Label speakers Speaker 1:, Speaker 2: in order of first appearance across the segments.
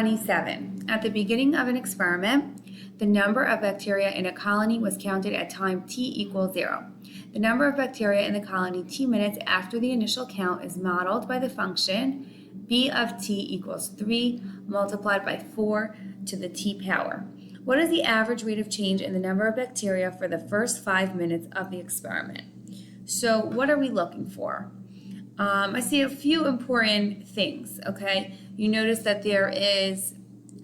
Speaker 1: 27. At the beginning of an experiment, the number of bacteria in a colony was counted at time t equals 0. The number of bacteria in the colony t minutes after the initial count is modeled by the function b of t equals 3 multiplied by 4 to the t power. What is the average rate of change in the number of bacteria for the first 5 minutes of the experiment? So what are we looking for? I see a few important things, okay? You notice that there is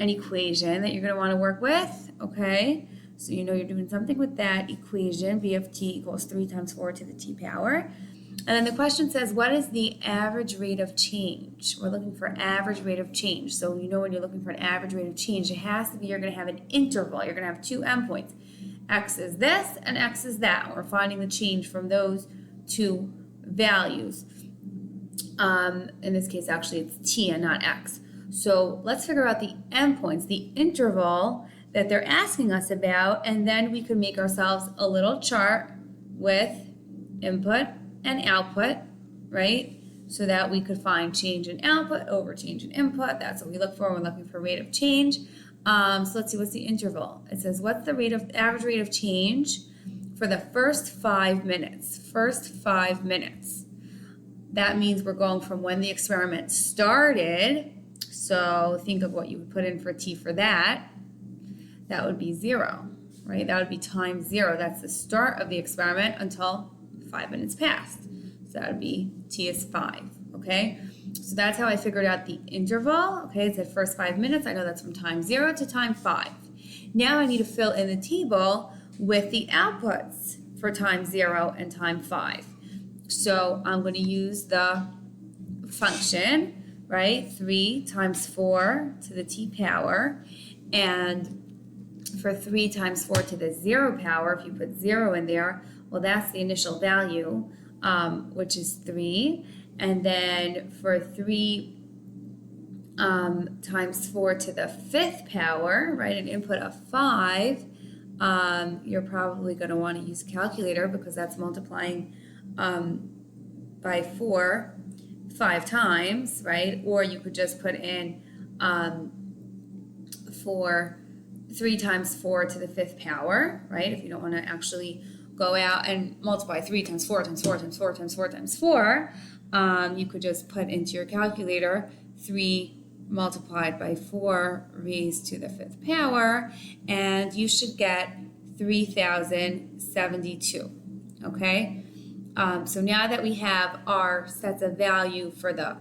Speaker 1: an equation that you're going to want to work with, okay? So you know you're doing something with that equation, b of t equals 3 times 4 to the t power. And then the question says, what is the average rate of change? We're looking for average rate of change. So you know when you're looking for an average rate of change, it has to be you're going to have an interval. You're going to have two endpoints. X is this and X is that. We're finding the change from those two values. In this case, actually, it's t and not x. So let's figure out the endpoints, the interval that they're asking us about, and then we could make ourselves a little chart with input and output, right? So that we could find change in output over change in input. That's what we look for. We're looking for rate of change. So let's see, what's the interval? It says, what's the average rate of change for the first 5 minutes? First 5 minutes. That means we're going from when the experiment started. So think of what you would put in for t for that. That would be 0, right? That would be time 0. That's the start of the experiment until 5 minutes passed. So that would be t is 5, okay? So that's how I figured out the interval, okay? It's the first 5 minutes. I know that's from time 0 to time 5. Now I need to fill in the table with the outputs for time 0 and time 5. So I'm going to use the function, right? 3 times 4 to the t power. And for 3 times 4 to the 0 power, if you put 0 in there, well, that's the initial value, which is 3. And then for 3 times 4 to the 5th power, right, an input of 5, you're probably going to want to use a calculator because that's multiplying by 4 5 times, right? Or you could just put in 3 times 4 to the 5th power, right? If you don't want to actually go out and multiply 3 times 4 times 4 times 4 times 4 times 4, you could just put into your calculator 3 multiplied by 4 raised to the 5th power, and you should get 3,072, okay? So now that we have our sets of value for the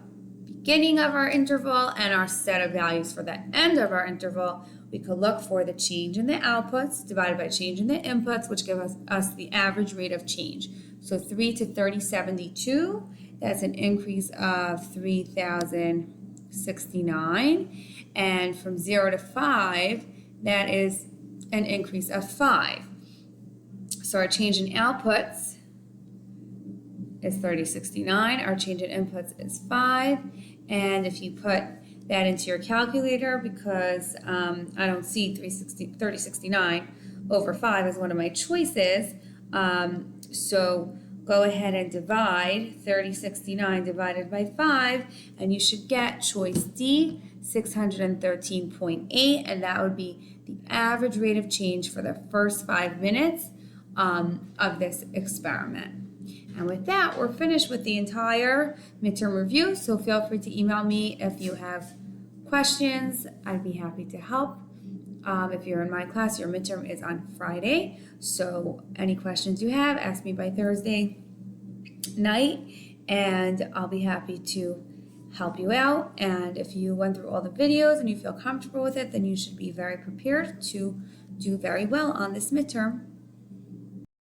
Speaker 1: beginning of our interval and our set of values for the end of our interval, we could look for the change in the outputs divided by change in the inputs, which give us the average rate of change. So 3 to 3072, that's an increase of 3,069. And from 0 to 5, that is an increase of 5. So our change in outputs is 3069. Our change in inputs is 5. And if you put that into your calculator, because I don't see 3069 over 5 as one of my choices, so go ahead and divide 3069 divided by 5, and you should get choice D, 613.8, and that would be the average rate of change for the first 5 minutes of this experiment. And with that, we're finished with the entire midterm review, so feel free to email me if you have questions. I'd be happy to help. If you're in my class, your midterm is on Friday, so any questions you have, ask me by Thursday night, and I'll be happy to help you out. And if you went through all the videos and you feel comfortable with it, then you should be very prepared to do very well on this midterm.